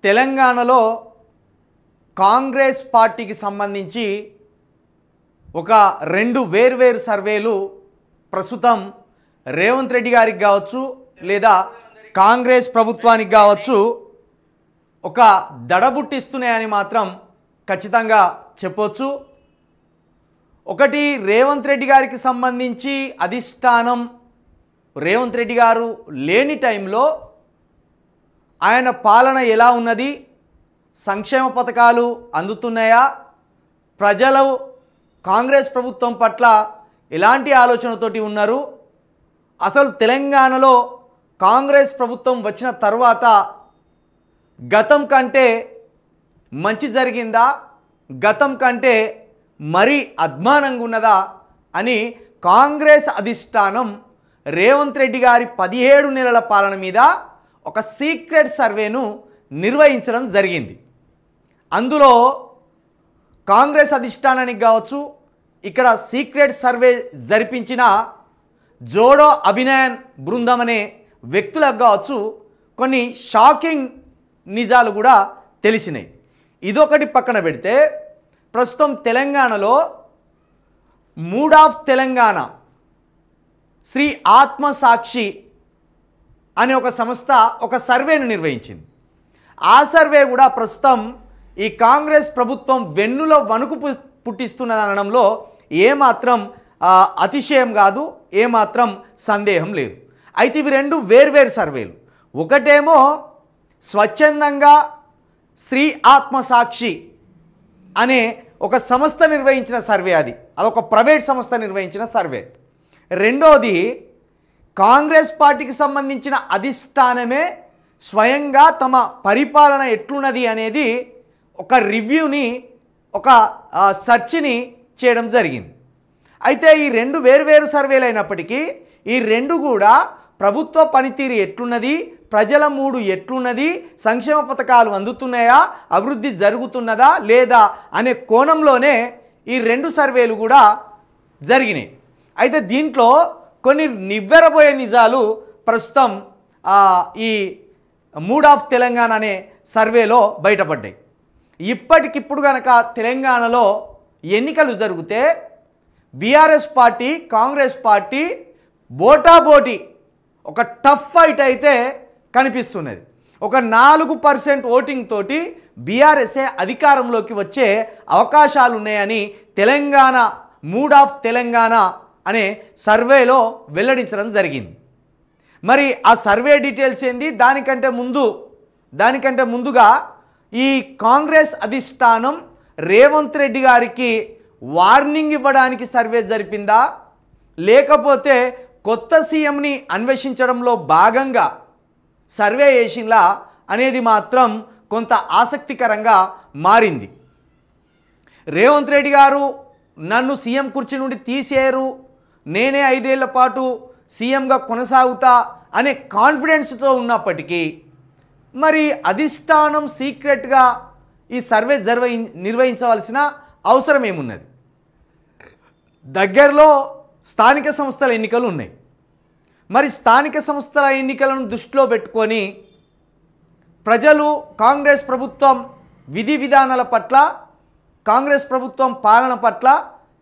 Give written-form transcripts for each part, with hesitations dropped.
తెలంగాణలో కాంగ్రెస్ పార్టీకి సంబంధించి ఒక రెండు వేర్వేరు సర్వేలు ప్రస్తుతం రేవంత్ రెడ్డి గారికి కావచ్చు లేదా కాంగ్రెస్ ప్రభుత్వానికి కావచ్చు ఒక దడబుట్టిస్తున్నాయని మాత్రం ఖచ్చితంగా చెప్పొచ్చు. ఒకటి, రేవంత్ రెడ్డి గారికి సంబంధించి అధిష్టానం రేవంత్ రెడ్డి గారు లేని టైంలో ఆయన పాలన ఎలా ఉన్నది, సంక్షేమ పథకాలు అందుతున్నాయా, ప్రజలు కాంగ్రెస్ ప్రభుత్వం పట్ల ఎలాంటి ఆలోచనతోటి ఉన్నారు, అసలు తెలంగాణలో కాంగ్రెస్ ప్రభుత్వం వచ్చిన తర్వాత గతం కంటే మంచి జరిగిందా, గతం కంటే మరీ అధ్వానంగా ఉన్నదా అని కాంగ్రెస్ అధిష్టానం రేవంత్ రెడ్డి గారి 17 నెలల పాలన మీద ఒక సీక్రెట్ సర్వేను నిర్వహించడం జరిగింది. అందులో కాంగ్రెస్ అధిష్టానానికి కావచ్చు, ఇక్కడ సీక్రెట్ సర్వే జరిపించిన జోడో అభినయన్ బృందం అనే వ్యక్తులకు కావచ్చు కొన్ని షాకింగ్ నిజాలు కూడా తెలిసినాయి. ఇదొకటి పక్కన పెడితే ప్రస్తుతం తెలంగాణలో మూడ్ ఆఫ్ తెలంగాణ శ్రీ ఆత్మసాక్షి అనే ఒక సంస్థ ఒక సర్వేను నిర్వహించింది. ఆ సర్వే కూడా ప్రస్తుతం ఈ కాంగ్రెస్ ప్రభుత్వం వెన్నులో వణుకు పుట్టిస్తున్నదనడంలో ఏమాత్రం అతిశయం కాదు, ఏమాత్రం సందేహం లేదు. అయితే ఇవి రెండు వేర్వేరు సర్వేలు. ఒకటేమో స్వచ్ఛందంగా శ్రీ ఆత్మసాక్షి అనే ఒక సంస్థ నిర్వహించిన సర్వే, అదొక ప్రైవేట్ సంస్థ నిర్వహించిన సర్వే. రెండోది కాంగ్రెస్ పార్టీకి సంబంధించిన అధిష్టానమే స్వయంగా తమ పరిపాలన ఎట్లున్నది అనేది ఒక రివ్యూని, ఒక సర్చ్ని చేయడం జరిగింది. అయితే ఈ రెండు వేర్వేరు సర్వేలు అయినప్పటికీ ఈ రెండు కూడా ప్రభుత్వ పనితీరు ఎట్లున్నది, ప్రజల మూడు ఎట్లున్నది, సంక్షేమ పథకాలు అందుతున్నాయా, అభివృద్ధి జరుగుతున్నదా లేదా అనే కోణంలోనే ఈ రెండు సర్వేలు కూడా జరిగినాయి. అయితే దీంట్లో కొన్ని నివ్వెరబోయే నిజాలు ప్రస్తుతం ఈ మూడ్ ఆఫ్ తెలంగాణ అనే సర్వేలో బయటపడ్డాయి. ఇప్పటికిప్పుడు కనుక తెలంగాణలో ఎన్నికలు జరిగితే బీఆర్ఎస్ పార్టీ కాంగ్రెస్ పార్టీ బోటాబోటీ ఒక టఫ్ ఫైట్ అయితే కనిపిస్తున్నది. ఒక 4% ఓటింగ్ తోటి బీఆర్ఎస్ఏ అధికారంలోకి వచ్చే అవకాశాలు ఉన్నాయని తెలంగాణ మూడ్ ఆఫ్ తెలంగాణ అనే సర్వేలో వెల్లడించడం జరిగింది. మరి ఆ సర్వే డీటెయిల్స్ ఏంది, దానికంటే ముందుగా ఈ కాంగ్రెస్ అధిష్టానం రేవంత్ రెడ్డి గారికి వార్నింగ్ ఇవ్వడానికి సర్వే జరిపిందా, లేకపోతే కొత్త సీఎంని అన్వేషించడంలో భాగంగా సర్వే చేసిందా అనేది మాత్రం కొంత ఆసక్తికరంగా మారింది. రేవంత్ రెడ్డి గారు నన్ను సీఎం కుర్చీ నుండి తీసేయరు, నేనే 5 ఏళ్ల పాటు సీఎంగా కొనసాగుతా అనే కాన్ఫిడెన్స్తో ఉన్నప్పటికీ మరి అధిష్టానం సీక్రెట్గా ఈ సర్వే నిర్వహించవలసిన అవసరం ఏమున్నది? దగ్గరలో స్థానిక సంస్థల ఎన్నికలు ఉన్నాయి. మరి స్థానిక సంస్థల ఎన్నికలను దృష్టిలో పెట్టుకొని ప్రజలు కాంగ్రెస్ ప్రభుత్వం విధి విధానాల పట్ల, కాంగ్రెస్ ప్రభుత్వం పాలన పట్ల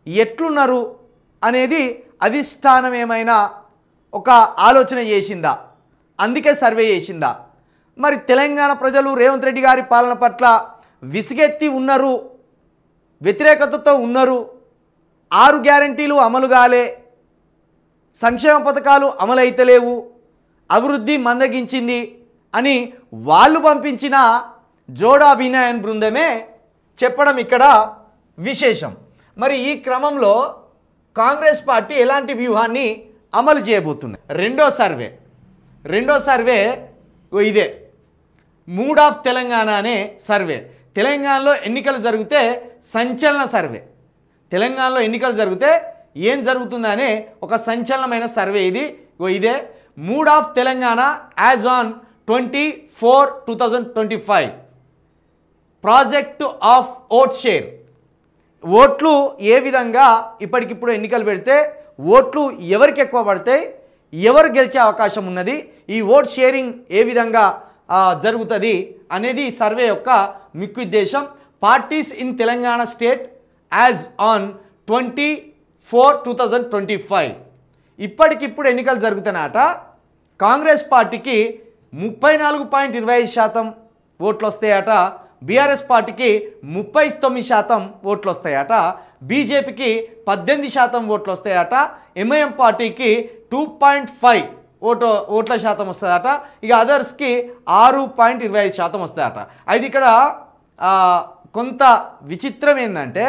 ఎట్లున్నారు అనేది అధిష్టానం ఏమైనా ఒక ఆలోచన చేసిందా, అందుకే సర్వే చేసిందా? మరి తెలంగాణ ప్రజలు రేవంత్ రెడ్డి గారి పాలన పట్ల విసిగెత్తి ఉన్నారు, వ్యతిరేకతతో ఉన్నారు, 6 గ్యారంటీలు అమలు కాలే, సంక్షేమ పథకాలు అమలైతలేవు, అభివృద్ధి మందగించింది అని వాళ్ళు పంపించిన జోడో అభినయన్ బృందమే చెప్పడం ఇక్కడ విశేషం. మరి ఈ క్రమంలో కాంగ్రెస్ పార్టీ ఎలాంటి వ్యూహాన్ని అమలు చేయబోతుంది? రెండో సర్వే ఇదే మూడ్ ఆఫ్ తెలంగాణ అనే సర్వే. తెలంగాణలో ఎన్నికలు జరిగితే సంచలన సర్వే. తెలంగాణలో ఎన్నికలు జరిగితే ఏం జరుగుతుందనే ఒక సంచలనమైన సర్వే ఇదే mood of Telangana as on 24/2025 project of vote share. ఓట్లు ఏ విధంగా ఇప్పటికిప్పుడు ఎన్నికలు పెడితే ఓట్లు ఎవరికి ఎక్కువ పడతాయి, ఎవరు గెలిచే అవకాశం ఉన్నది, ఈ ఓట్ షేరింగ్ ఏ విధంగా జరుగుతుంది అనేది ఈ సర్వే యొక్క ముఖ్య ఉద్దేశం. Parties in Telangana state as on 24/2025. ఇప్పటికిప్పుడు ఎన్నికలు జరుగుతున్నాయట. కాంగ్రెస్ పార్టీకి 34.25% ఓట్లు వస్తాయట. బీఆర్ఎస్ పార్టీకి 39% ఓట్లు వస్తాయట. బీజేపీకి 18% ఓట్లు వస్తాయట. ఎంఐఎం పార్టీకి 2.5 ఓట్ల శాతం వస్తుందట. ఇక అదర్స్కి 6.25% వస్తాయట. అయితే ఇక్కడ కొంత విచిత్రం ఏంటంటే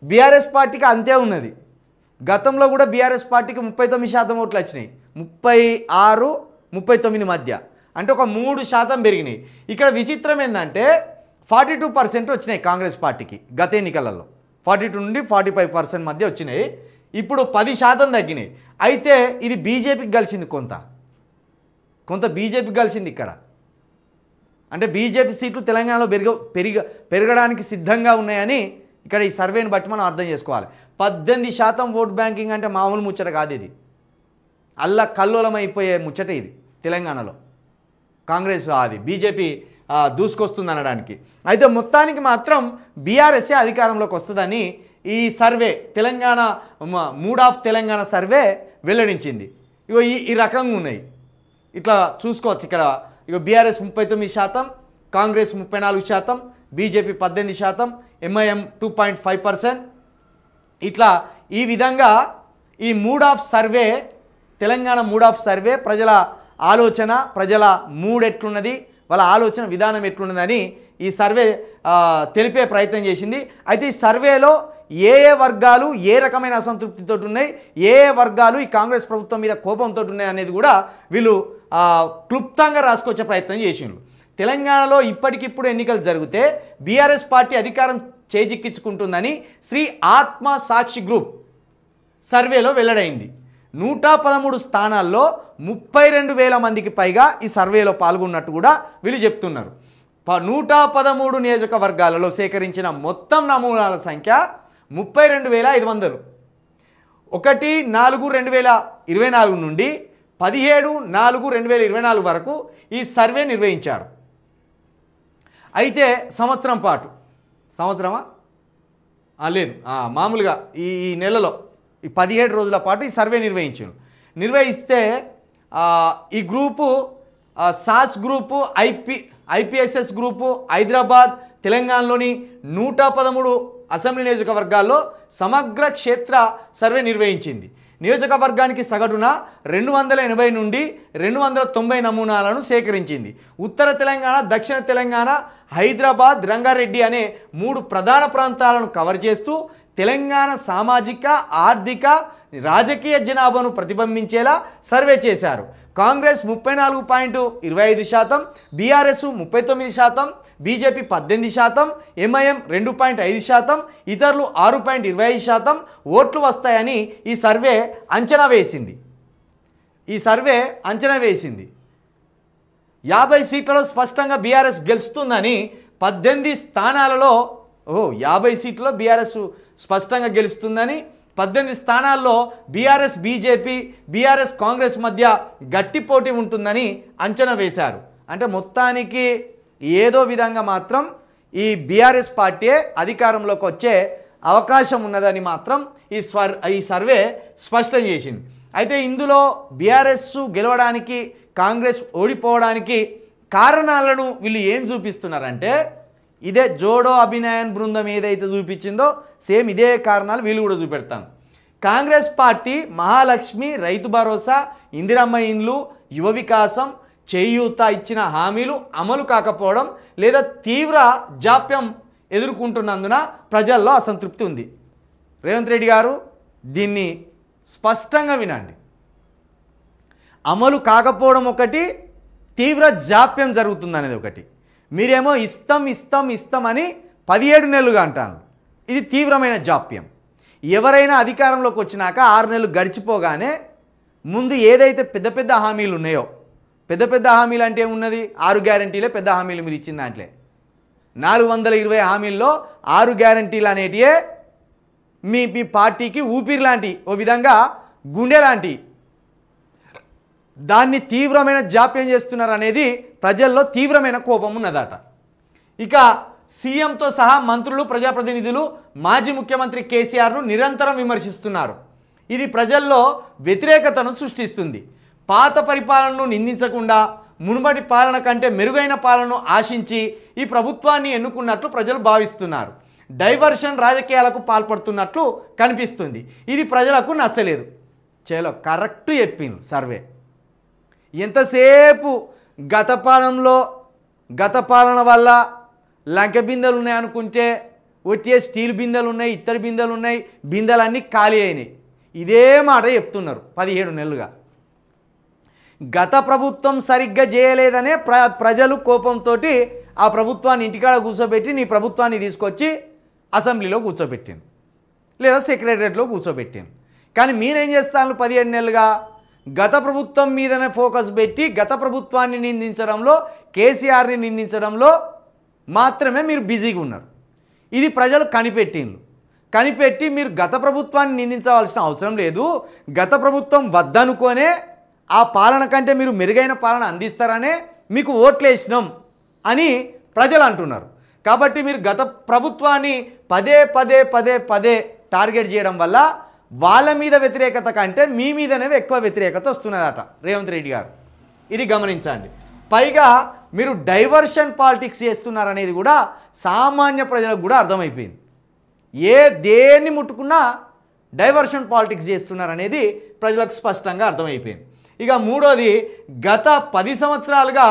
బీఆర్ఎస్ పార్టీకి అంతే ఉన్నది. గతంలో కూడా బీఆర్ఎస్ పార్టీకి 39% ఓట్లు వచ్చినాయి, 36-39 మధ్య, అంటే ఒక 3% పెరిగినాయి. ఇక్కడ విచిత్రం ఏంటంటే 42% వచ్చినాయి కాంగ్రెస్ పార్టీకి గత ఎన్నికలలో. 42 నుండి 45% మధ్య వచ్చినాయి. ఇప్పుడు 10% తగ్గినాయి. అయితే ఇది బీజేపీకి కలిసింది, కొంత బీజేపీకి కలిసింది ఇక్కడ. అంటే బీజేపీ సీట్లు తెలంగాణలో పెరగడానికి సిద్ధంగా ఉన్నాయని ఇక్కడ ఈ సర్వేని బట్టి మనం అర్థం చేసుకోవాలి. 18% ఓట్ బ్యాంకింగ్ అంటే మామూలు ముచ్చట కాదు. ఇది అల్లా కల్లోలం అయిపోయే ముచ్చట ఇది తెలంగాణలో. కాంగ్రెస్ అది బీజేపీ దూసుకొస్తుంది అనడానికి. అయితే మొత్తానికి మాత్రం బీఆర్ఎస్ఏ అధికారంలోకి వస్తుందని ఈ survey, Telangana mood of Telangana survey వెల్లడించింది. ఇగో ఈ రకంగా ఉన్నాయి. ఇట్లా చూసుకోవచ్చు ఇక్కడ. ఇక బీఆర్ఎస్ 39%, కాంగ్రెస్ 34%, బీజేపీ 18%, ఎంఐఎం 2.5%. ఇట్లా ఈ విధంగా ఈ mood of survey, Telangana mood of survey ప్రజల ఆలోచన, ప్రజల మూడ్ ఎట్లున్నది, వాళ్ళ ఆలోచన విధానం ఎట్లున్నదని ఈ సర్వే తెలిపే ప్రయత్నం చేసింది. అయితే ఈ సర్వేలో ఏ వర్గాలు ఏ రకమైన అసంతృప్తితో ఉన్నాయి, ఏ వర్గాలు ఈ కాంగ్రెస్ ప్రభుత్వం మీద కోపంతో ఉన్నాయి అనేది కూడా వీళ్ళు క్లుప్తంగా రాసుకొచ్చే ప్రయత్నం చేసిండ్రు. తెలంగాణలో ఇప్పటికిప్పుడు ఎన్నికలు జరిగితే బీఆర్ఎస్ పార్టీ అధికారం చేజిక్కించుకుంటుందని శ్రీ ఆత్మ సాక్షి గ్రూప్ సర్వేలో వెల్లడైంది. 113 స్థానాల్లో 32,000 మందికి పైగా ఈ సర్వేలో పాల్గొన్నట్టు కూడా వీళ్ళు చెప్తున్నారు. 113 నియోజకవర్గాలలో సేకరించిన మొత్తం నమూనాల సంఖ్య 32,500. 1/4/2024 నుండి 17/4/2024 వరకు ఈ సర్వే నిర్వహించారు. అయితే సంవత్సరం పాటు, సంవత్సరమా లేదు, మామూలుగా ఈ నెలలో ఈ 17 రోజుల పాటు ఈ సర్వే నిర్వహిస్తే ఈ group sauce group, IPSS group Hyderabad, తెలంగాణలోని 113 అసెంబ్లీ నియోజకవర్గాల్లో సమగ్ర క్షేత్ర సర్వే నిర్వహించింది. నియోజకవర్గానికి సగటున 280 నుండి 290 నమూనాలను సేకరించింది. ఉత్తర తెలంగాణ, దక్షిణ తెలంగాణ, హైదరాబాద్, రంగారెడ్డి అనే 3 ప్రధాన ప్రాంతాలను కవర్ చేస్తూ తెలంగాణ సామాజిక, ఆర్థిక, రాజకీయ జనాభాను ప్రతిబింబించేలా సర్వే చేశారు. కాంగ్రెస్ 34.25%, బీఆర్ఎస్ 39%, బీజేపీ 18%, ఎంఐఎం 2.5%, ఇతరులు 6.25% ఓట్లు వస్తాయని ఈ సర్వే అంచనా వేసింది. 50 సీట్లలో స్పష్టంగా బీఆర్ఎస్ గెలుస్తుందని, 18 స్థానాలలో 50 సీట్లలో బీఆర్ఎస్ స్పష్టంగా గెలుస్తుందని, 18 స్థానాల్లో బీఆర్ఎస్ బీజేపీ, బీఆర్ఎస్ కాంగ్రెస్ మధ్య గట్టి పోటీ ఉంటుందని అంచనా వేశారు. అంటే మొత్తానికి ఏదో విధంగా మాత్రం ఈ బీఆర్ఎస్ పార్టీ అధికారంలోకి వచ్చే అవకాశం ఉన్నదని మాత్రం ఈ సర్వే స్పష్టం చేసింది. అయితే ఇందులో బీఆర్ఎస్ గెలవడానికి, కాంగ్రెస్ ఓడిపోవడానికి కారణాలను వీళ్ళు ఏం చూపిస్తున్నారంటే, ఇదే జోడో అభినయన్ బృందం ఏదైతే చూపించిందో సేమ్ ఇదే కారణాలు వీళ్ళు కూడా చూపెడతాను. కాంగ్రెస్ పార్టీ మహాలక్ష్మి, రైతు భరోసా, ఇందిరమ్మ ఇండ్లు, యువ వికాసం, చేయూత ఇచ్చిన హామీలు అమలు కాకపోవడం లేదా తీవ్ర జాప్యం ఎదుర్కొంటున్నందున ప్రజల్లో అసంతృప్తి ఉంది. రేవంత్ రెడ్డి గారు దీన్ని స్పష్టంగా వినండి. అమలు కాకపోవడం ఒకటి, తీవ్ర జాప్యం జరుగుతుందనేది ఒకటి. మీరేమో ఇస్తాం అని 17 నెలలుగా అంటాను. ఇది తీవ్రమైన జాప్యం. ఎవరైనా అధికారంలోకి వచ్చినాక 6 నెలలు గడిచిపోగానే ముందు ఏదైతే పెద్ద హామీలు ఉన్నాయో, పెద్ద హామీలు అంటే ఏమున్నది, 6 గ్యారంటీలే పెద్ద హామీలు. మీరు ఇచ్చిన దాంట్లో 420 హామీల్లో 6 గ్యారంటీలు అనేటివే మీ పార్టీకి ఊపిరి లాంటి, ఓ విధంగా గుండె లాంటి. దాన్ని తీవ్రమైన జాప్యం చేస్తున్నారు అనేది ప్రజల్లో తీవ్రమైన కోపం ఉన్నదట. ఇక సీఎంతో సహా మంత్రులు, ప్రజాప్రతినిధులు మాజీ ముఖ్యమంత్రి కేసీఆర్ను నిరంతరం విమర్శిస్తున్నారు. ఇది ప్రజల్లో వ్యతిరేకతను సృష్టిస్తుంది. పాత పరిపాలనను నిందించకుండా మునుపటి పాలన కంటే మెరుగైన పాలనను ఆశించి ఈ ప్రభుత్వాన్ని ఎన్నుకున్నట్లు ప్రజలు భావిస్తున్నారు. డైవర్షన్ రాజకీయాలకు పాల్పడుతున్నట్లు కనిపిస్తుంది. ఇది ప్రజలకు నచ్చలేదు. చేలో కరెక్ట్ చెప్పింది సర్వే. ఎంతసేపు గత పాలన వల్ల లంక బిందెలు ఉన్నాయి అనుకుంటే ఒట్టే స్టీల్ బిందెలు ఉన్నాయి, ఇత్తడి బిందెలు ఉన్నాయి, బిందెలన్నీ ఖాళీ అయినాయి. ఇదే మాట చెప్తున్నారు 17 నెలలుగా. గత ప్రభుత్వం సరిగ్గా చేయలేదనే ప్రజలు కోపంతో ఆ ప్రభుత్వాన్ని ఇంటికాడ కూర్చోబెట్టి నీ ప్రభుత్వాన్ని తీసుకొచ్చి అసెంబ్లీలో కూర్చోబెట్టాను, లేదా సెక్రటరియట్లో కూర్చోబెట్టాను. కానీ మీరేం చేస్తారు 17 నెలలుగా? గత ప్రభుత్వం మీదనే ఫోకస్ పెట్టి గత ప్రభుత్వాన్ని నిందించడంలో, కేసీఆర్ని నిందించడంలో మాత్రమే మీరు బిజీగా ఉన్నారు. ఇది ప్రజలు కనిపెట్టి మీరు గత ప్రభుత్వాన్ని నిందించవలసిన అవసరం లేదు, గత ప్రభుత్వం వద్దనుకోనే ఆ పాలన కంటే మీరు మెరుగైన పాలన అందిస్తారనే మీకు ఓట్లేసినాం అని ప్రజలు అంటున్నారు. కాబట్టి మీరు గత ప్రభుత్వాన్ని పదే టార్గెట్ చేయడం వల్ల వాళ్ళ మీద వ్యతిరేకత కంటే మీ మీదనే ఎక్కువ వ్యతిరేకత వస్తున్నదట రేవంత్ రెడ్డి గారు. ఇది గమనించండి. పైగా మీరు డైవర్షన్ పాలిటిక్స్ చేస్తున్నారనేది కూడా సామాన్య ప్రజలకు కూడా అర్థమైపోయింది. దేన్ని ముట్టుకున్నా డైవర్షన్ పాలిటిక్స్ చేస్తున్నారనేది ప్రజలకు స్పష్టంగా అర్థమైపోయింది. ఇక మూడోది, గత 10 సంవత్సరాలుగా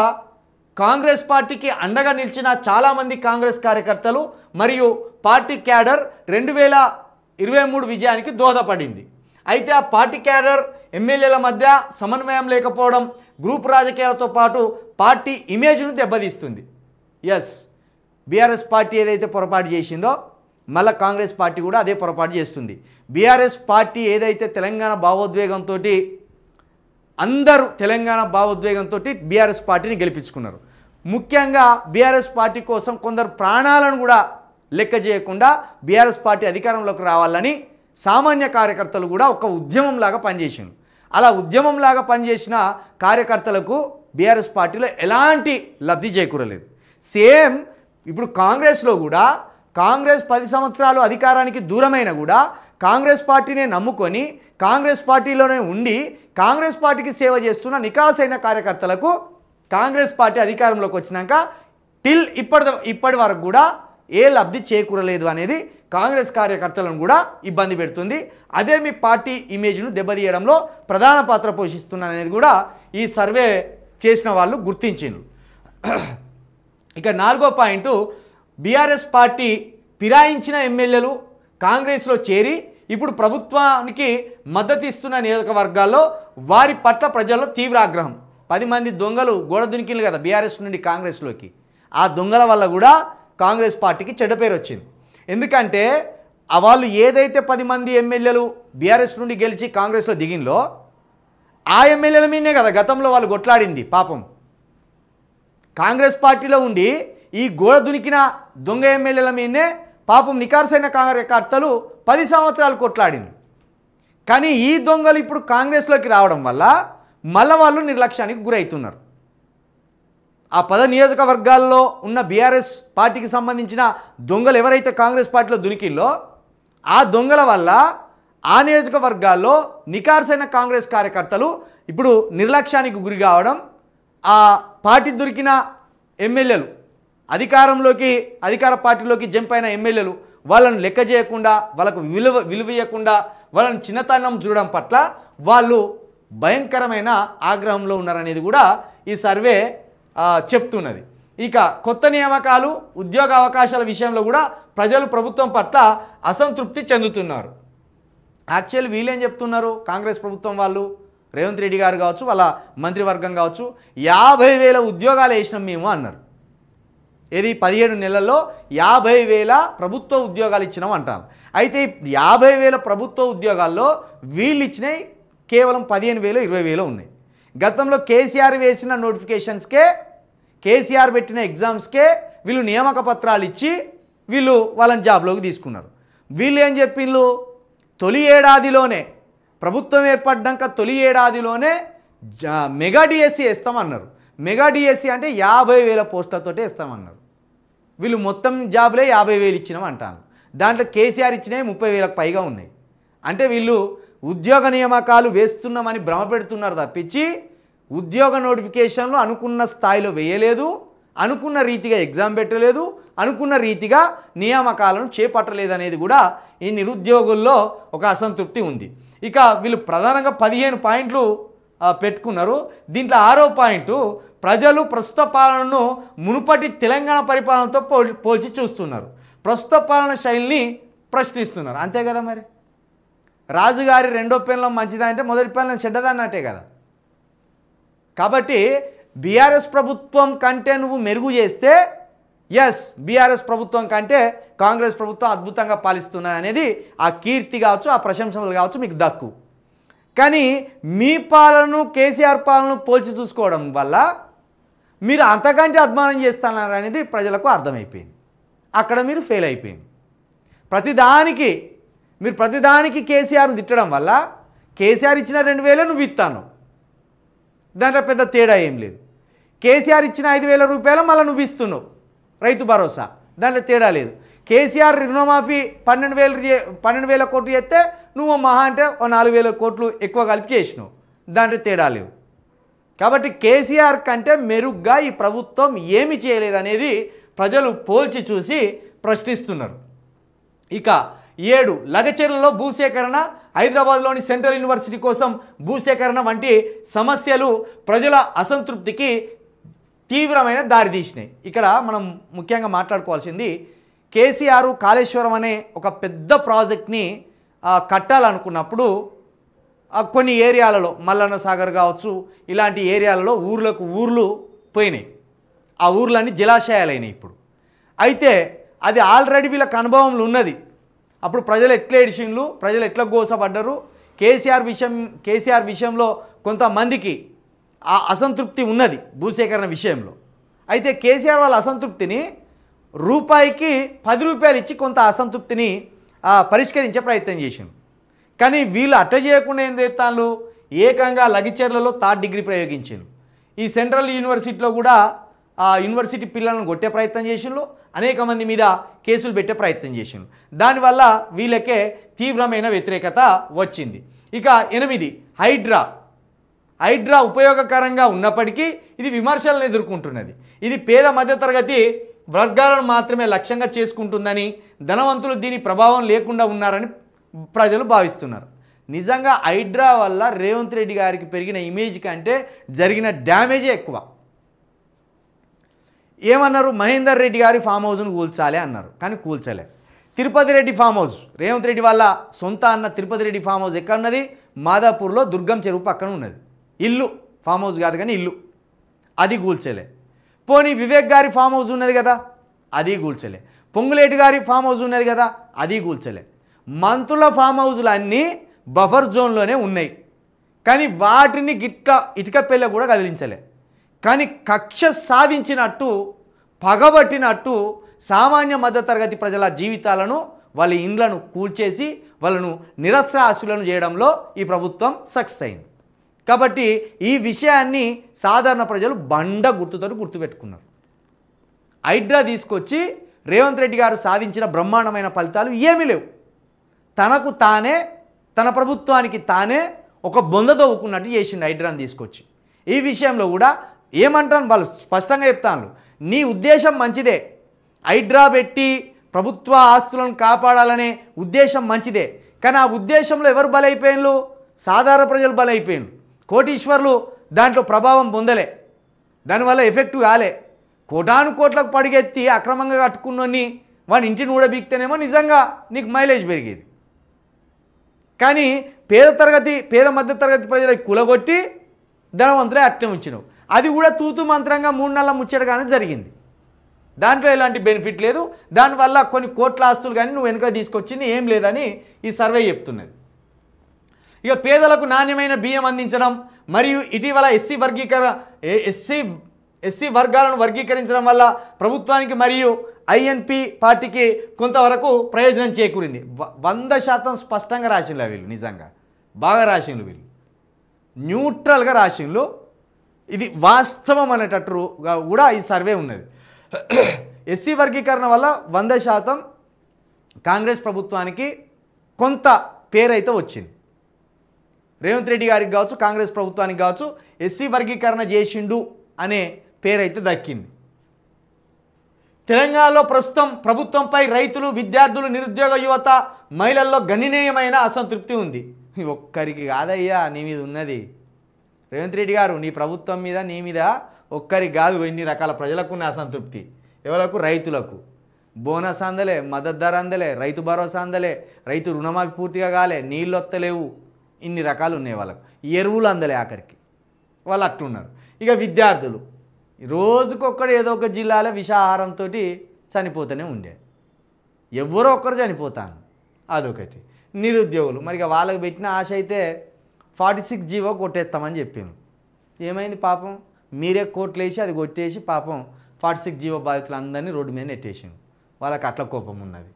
కాంగ్రెస్ పార్టీకి అండగా నిలిచిన చాలామంది కాంగ్రెస్ కార్యకర్తలు మరియు పార్టీ క్యాడర్ 2023 విజయానికి దోహదపడింది. అయితే ఆ పార్టీ క్యాడర్ ఎమ్మెల్యేల మధ్య సమన్వయం లేకపోవడం గ్రూప్ రాజకీయాలతో పాటు పార్టీ ఇమేజ్ను దెబ్బతీస్తుంది. బీఆర్ఎస్ పార్టీ ఏదైతే పొరపాటు చేసిందో మళ్ళీ కాంగ్రెస్ పార్టీ కూడా అదే పొరపాటు చేస్తుంది. బీఆర్ఎస్ పార్టీ ఏదైతే తెలంగాణ భావోద్వేగంతో అందరూ బీఆర్ఎస్ పార్టీని గెలిపించుకున్నారు. ముఖ్యంగా బీఆర్ఎస్ పార్టీ కోసం కొందరు ప్రాణాలను కూడా లెక్క చేయకుండా బీఆర్ఎస్ పార్టీ అధికారంలోకి రావాలని సామాన్య కార్యకర్తలు కూడా ఒక ఉద్యమంలాగా పనిచేసింది. అలా ఉద్యమంలాగా పనిచేసిన కార్యకర్తలకు బీఆర్ఎస్ పార్టీలో ఎలాంటి లబ్ధి చేకూరలేదు. సేమ్ ఇప్పుడు కాంగ్రెస్లో కూడా కాంగ్రెస్ 10 సంవత్సరాలు అధికారానికి దూరమైన కూడా కాంగ్రెస్ పార్టీనే నమ్ముకొని కాంగ్రెస్ పార్టీలోనే ఉండి కాంగ్రెస్ పార్టీకి సేవ చేస్తున్న నికాసైన కార్యకర్తలకు కాంగ్రెస్ పార్టీ అధికారంలోకి వచ్చినాక ఇప్పటి వరకు కూడా ఏ లబ్ధి చేకూరలేదు అనేది కాంగ్రెస్ కార్యకర్తలను కూడా ఇబ్బంది పెడుతుంది. అదే మీ పార్టీ ఇమేజ్ను దెబ్బతీయడంలో ప్రధాన పాత్ర పోషిస్తున్నది కూడా ఈ సర్వే చేసిన వాళ్ళు గుర్తించిండ్రు. ఇక 4వ పాయింట్, బీఆర్ఎస్ పార్టీ ఫిరాయించిన ఎమ్మెల్యేలు కాంగ్రెస్లో చేరి ఇప్పుడు ప్రభుత్వానికి మద్దతు ఇస్తున్న నియోజకవర్గాల్లో వారి పట్ల ప్రజల్లో తీవ్ర ఆగ్రహం. 10 మంది దొంగలు గోడ దునికిలు కదా బీఆర్ఎస్ నుండి కాంగ్రెస్లోకి. ఆ దొంగల వల్ల కూడా కాంగ్రెస్ పార్టీకి చెడ్డ పేరు వచ్చింది. ఎందుకంటే వాళ్ళు ఏదైతే 10 మంది ఎమ్మెల్యేలు బీఆర్ఎస్ నుండి గెలిచి కాంగ్రెస్లో దిగిందో ఆ ఎమ్మెల్యేల మీదనే కదా గతంలో వాళ్ళు కొట్లాడింది. పాపం కాంగ్రెస్ పార్టీలో ఉండి ఈ గోడ దునికిన దొంగ ఎమ్మెల్యేల మీదనే పాపం నికార్సైన కార్యకర్తలు 10 సంవత్సరాలు కొట్లాడింది. కానీ ఈ దొంగలు ఇప్పుడు కాంగ్రెస్లోకి రావడం వల్ల మళ్ళీ వాళ్ళు నిర్లక్ష్యానికి గురవుతున్నారు. ఆ 10 నియోజకవర్గాల్లో ఉన్న బీఆర్ఎస్ పార్టీకి సంబంధించిన దొంగలు ఎవరైతే కాంగ్రెస్ పార్టీలో దునికిల్లో ఆ దొంగల వల్ల ఆ నియోజకవర్గాల్లో నికార్సైన కాంగ్రెస్ కార్యకర్తలు ఇప్పుడు నిర్లక్ష్యానికి గురి కావడం, ఆ పార్టీ దొరికిన ఎమ్మెల్యేలు అధికార పార్టీలోకి జంప్ అయిన ఎమ్మెల్యేలు వాళ్ళను లెక్క చేయకుండా వాళ్ళకు విలువ ఇవ్వకుండా వాళ్ళని చిన్నతనం చూడడం పట్ల వాళ్ళు భయంకరమైన ఆగ్రహంలో ఉన్నారనేది కూడా ఈ సర్వే చెప్తున్నది. ఇక కొత్త నియామకాలు, ఉద్యోగ అవకాశాల విషయంలో కూడా ప్రజలు ప్రభుత్వం పట్ల అసంతృప్తి చెందుతున్నారు. యాక్చువల్లీ వీళ్ళేం చెప్తున్నారు, కాంగ్రెస్ ప్రభుత్వం వాళ్ళు రేవంత్ రెడ్డి గారు కావచ్చు, వాళ్ళ మంత్రివర్గం కావచ్చు, 50,000 ఉద్యోగాలు వేసినాం మేము అన్నారు. ఏది 17 నెలల్లో 50,000 ప్రభుత్వ ఉద్యోగాలు ఇచ్చినాం అంటారు. అయితే 50,000 ప్రభుత్వ ఉద్యోగాల్లో వీళ్ళు ఇచ్చినాయి కేవలం 15,000, 20,000 ఉన్నాయి. గతంలో కేసీఆర్ వేసిన నోటిఫికేషన్స్కే, కేసీఆర్ పెట్టిన ఎగ్జామ్స్కే వీళ్ళు నియామక పత్రాలు ఇచ్చి వీళ్ళు వాళ్ళని జాబ్లోకి తీసుకున్నారు. వీళ్ళు ఏం చెప్పిండ్రు, తొలి ఏడాదిలోనే ప్రభుత్వం ఏర్పడ్డాక తొలి ఏడాదిలోనే మెగా డిఎస్సి వేస్తామన్నారు. మెగా డిఎస్సి అంటే 50,000 పోస్టులతోటే ఇస్తామన్నారు. వీళ్ళు మొత్తం జాబులే 50,000 ఇచ్చినాం అంటాను. దాంట్లో కేసీఆర్ ఇచ్చినవి 30,000కు పైగా ఉన్నాయి. అంటే వీళ్ళు ఉద్యోగ నియామకాలు వేస్తున్నామని భ్రమపెడుతున్నారు తప్పించి ఉద్యోగ నోటిఫికేషన్లు అనుకున్న స్థాయిలో వేయలేదు, అనుకున్న రీతిగా ఎగ్జామ్ పెట్టలేదు, అనుకున్న రీతిగా నియామకాలను చేపట్టలేదు అనేది కూడా ఈ నిరుద్యోగుల్లో ఒక అసంతృప్తి ఉంది. ఇక వీళ్ళు ప్రధానంగా 15 పాయింట్లు పెట్టుకున్నారు. దీంట్లో 6వ పాయింట్, ప్రజలు ప్రస్తుత పాలనను మునుపటి తెలంగాణ పరిపాలనతో పోల్చి చూస్తున్నారు, ప్రస్తుత పాలన శైలిని ప్రశ్నిస్తున్నారు. అంతే కదా, మరి రాజుగారి రెండో పెళ్ళం మంచిదా అంటే మొదటి పెళ్ళం చెడ్డదన్నట్టే కదా. కాబట్టి బీఆర్ఎస్ ప్రభుత్వం కంటే నువ్వు మెరుగు చేస్తే ఎస్, బీఆర్ఎస్ ప్రభుత్వం కంటే కాంగ్రెస్ ప్రభుత్వం అద్భుతంగా పాలిస్తున్నది అనేది ఆ కీర్తి కావచ్చు, ఆ ప్రశంసలు కావచ్చు మీకు దక్కు. కానీ మీ పాలనను కేసీఆర్ పాలనను పోల్చి చూసుకోవడం వల్ల మీరు అంతకంటే అద్మానం చేస్తున్నారు అనేది ప్రజలకు అర్థమైపోయింది. అక్కడ మీరు ఫెయిల్ అయిపోయింది. ప్రతిదానికి కేసీఆర్ను తిట్టడం వల్ల కేసీఆర్ ఇచ్చిన 2,000 నువ్వు ఇస్తాను, దాంట్లో పెద్ద తేడా ఏం లేదు. కేసీఆర్ ఇచ్చిన 5,000 రూపాయలు మళ్ళీ నువ్వు ఇస్తున్నావు రైతు భరోసా, దాంట్లో తేడా లేదు. కేసీఆర్ రుణమాఫీ 12,000 కోట్లు చేస్తే నువ్వు మహా అంటే 4,000 కోట్లు ఎక్కువ కలిపి చేసినావు, దాంట్లో తేడా లేవు. కాబట్టి కేసీఆర్ కంటే మెరుగ్గా ఈ ప్రభుత్వం ఏమి చేయలేదనేది ప్రజలు పోల్చి చూసి ప్రశ్నిస్తున్నారు. ఇక 7 లగచెర్లలో భూసేకరణ, హైదరాబాద్లోని సెంట్రల్ యూనివర్సిటీ కోసం భూసేకరణ వంటి సమస్యలు ప్రజల అసంతృప్తికి తీవ్రమైన దారితీసినాయి. ఇక్కడ మనం ముఖ్యంగా మాట్లాడుకోవాల్సింది కేసీఆర్ కాళేశ్వరం అనే ఒక పెద్ద ప్రాజెక్ట్ని కట్టాలనుకున్నప్పుడు కొన్ని ఏరియాలలో మల్లన్న సాగర్ కావచ్చు ఇలాంటి ఏరియాలలో ఊర్లు పోయినాయి. ఆ ఊర్లన్నీ జలాశయాలైనాయి ఇప్పుడు. అయితే అది ఆల్రెడీ వీళ్ళకి అనుభవంలో ఉన్నది. అప్పుడు ప్రజలు ఎట్లా ఏడిచిండ్లు, ప్రజలు ఎట్లా గోసపడ్డారు. కేసీఆర్ విషయంలో కొంతమందికి ఆ అసంతృప్తి ఉన్నది భూసేకరణ విషయంలో. అయితే కేసీఆర్ వాళ్ళ అసంతృప్తిని రూపాయికి 10 రూపాయలు ఇచ్చి కొంత అసంతృప్తిని పరిష్కరించే ప్రయత్నం చేసిండు. కానీ వీళ్ళు అట్ట చేయకుండా ఏం చేస్తాను, ఏకంగా లగిచెర్లలో 3rd డిగ్రీ ప్రయోగించారు. ఈ సెంట్రల్ యూనివర్సిటీలో కూడా ఆ యూనివర్సిటీ పిల్లలను కొట్టే ప్రయత్నం చేసిండ్రు, అనేక మంది మీద కేసులు పెట్టే ప్రయత్నం చేసిండ్రు. దానివల్ల వీళ్ళకే తీవ్రమైన వ్యతిరేకత వచ్చింది. ఇక 8 హైడ్రా ఉపయోగకరంగా ఉన్నప్పటికీ ఇది విమర్శలను ఎదుర్కొంటున్నది. ఇది పేద మధ్యతరగతి వర్గాలను మాత్రమే లక్ష్యంగా చేసుకుంటుందని, ధనవంతులు దీని ప్రభావం లేకుండా ఉన్నారని ప్రజలు భావిస్తున్నారు. నిజంగా హైడ్రా వల్ల రేవంత్ రెడ్డి గారికి పెరిగిన ఇమేజ్ కంటే జరిగిన డ్యామేజే ఎక్కువ. ఏమన్నారు, మహేందర్ రెడ్డి గారి ఫామ్ హౌస్ను కూల్చాలి అన్నారు, కానీ కూల్చలే. తిరుపతి రెడ్డి ఫామ్ హౌస్, రేవంత్ రెడ్డి వాళ్ళ సొంత అన్న తిరుపతి రెడ్డి ఫామ్ హౌస్ ఎక్కడ ఉన్నది, మాదాపూర్లో దుర్గం చెరువు పక్కన ఉన్నది. ఇల్లు, ఫామ్ హౌస్ కాదు కానీ ఇల్లు, అది కూల్చలే. పోనీ వివేక్ గారి ఫామ్ హౌస్ ఉన్నది కదా, అది కూల్చలే. పొంగులేటి గారి ఫామ్ హౌస్ ఉన్నది కదా, అది కూల్చలే. మంత్రుల ఫామ్ హౌజులు అన్నీ బఫర్ జోన్లోనే ఉన్నాయి, కానీ వాటిని ఇటుక పెళ్ళ కూడా కదిలించలే. కానీ కక్ష సాధించినట్టు, పగబట్టినట్టు సామాన్య మధ్యతరగతి ప్రజల జీవితాలను, వాళ్ళ ఇండ్లను కూల్చేసి వాళ్ళను నిరస్త్రాసులను చేయడంలో ఈ ప్రభుత్వం సక్సెస్ అయింది. కాబట్టి ఈ విషయాన్ని సాధారణ ప్రజలు బండ గుర్తుతో గుర్తుపెట్టుకున్నారు. హైడ్రా తీసుకొచ్చి రేవంత్ రెడ్డి గారు సాధించిన బ్రహ్మాండమైన ఫలితాలు ఏమీ లేవు. తనకు తానే, తన ప్రభుత్వానికి తానే ఒక బొంద తవ్వుకున్నట్టు చేసిండు హైడ్రాని తీసుకొచ్చి. ఈ విషయంలో కూడా ఏమంటాను, వాళ్ళు స్పష్టంగా చెప్తాను, నీ ఉద్దేశం మంచిదే, హైడ్రా పెట్టి ప్రభుత్వ ఆస్తులను కాపాడాలనే ఉద్దేశం మంచిదే. కానీ ఆ ఉద్దేశంలో ఎవరు బలైపోయిన్లు, సాధారణ ప్రజలు బలైపోయిన్లు. కోటీశ్వర్లు దాంట్లో ప్రభావం పొందలే, దానివల్ల ఎఫెక్ట్ కాలే. కోటాను కోట్లకు పడిగెత్తి అక్రమంగా కట్టుకున్నోని వాని ఇంటిని కూడా బీక్తేనేమో నిజంగా నీకు మైలేజ్ పెరిగేది. కానీ పేద మధ్యతరగతి ప్రజలకు కులగొట్టి ధనవంతులే అట్లే ఉంచినావు. అది కూడా తూతు మంత్రంగా 3 నెలల ముచ్చటగానే జరిగింది. దాంట్లో ఎలాంటి బెనిఫిట్ లేదు. దానివల్ల కొన్ని కోట్ల ఆస్తులు కానీ నువ్వు వెనుక తీసుకొచ్చింది ఏం లేదని ఈ సర్వే చెప్తున్నది. ఇక పేదలకు నాణ్యమైన బియ్యం అందించడం మరియు ఇటీవల ఎస్సీ వర్గాలను వర్గీకరించడం వల్ల ప్రభుత్వానికి మరియు ఐఎన్పి పార్టీకి కొంతవరకు ప్రయోజనం చేకూరింది. 100% స్పష్టంగా రాసిండ్రు వీళ్ళు, నిజంగా బాగా రాసిండ్రు వీళ్ళు. న్యూట్రల్గా రాసిండ్లు. ఇది వాస్తవం అనేటట్టుగా కూడా ఈ సర్వే ఉన్నది. ఎస్సీ వర్గీకరణ వల్ల 100% కాంగ్రెస్ ప్రభుత్వానికి కొంత పేరైతే వచ్చింది. రేవంత్ రెడ్డి గారికి కావచ్చు, కాంగ్రెస్ ప్రభుత్వానికి కావచ్చు, ఎస్సీ వర్గీకరణ చేసిండు అనే పేరైతే దక్కింది. తెలంగాణలో ప్రస్తుతం ప్రభుత్వంపై రైతులు, విద్యార్థులు, నిరుద్యోగ యువత, మహిళల్లో గణనీయమైన అసంతృప్తి ఉంది. ఒక్కరికి కాదయ్యా నీ మీద ఉన్నది. రేవంత్ రెడ్డి గారు, నీ ప్రభుత్వం మీద, నీ మీద ఒక్కరికి కాదు, ఎన్ని రకాల ప్రజలకు ఉన్న అసంతృప్తి. ఎవరికి? రైతులకు. బోనస్ అందలే, మద్దతు ధర అందలే, రైతు భరోసా అందలే, రైతు రుణమాఫీ పూర్తిగా కాలే, నీళ్ళు వత్తలేవు, ఇన్ని రకాలు ఉన్నాయి వాళ్ళకు. ఎరువులు అందలే ఆఖరికి, వాళ్ళు అట్లున్నారు. ఇక విద్యార్థులు రోజుకొక్కడు ఏదో ఒక జిల్లాలో విషాహారంతో చనిపోతూనే ఉండే, ఎవరో ఒక్కరు చనిపోతాను, అదొకటి. నిరుద్యోగులు మరి ఇక వాళ్ళకి పెట్టిన ఆశ అయితే 46 జీవో కొట్టేస్తామని చెప్పాను. ఏమైంది పాపం? మీరే కోట్లు వేసి అది కొట్టేసి పాపం 46 జీవో బాధితులు అందరినీ రోడ్డు మీద నెట్టేసాను. వాళ్ళకి అట్ల కోపం ఉన్నది.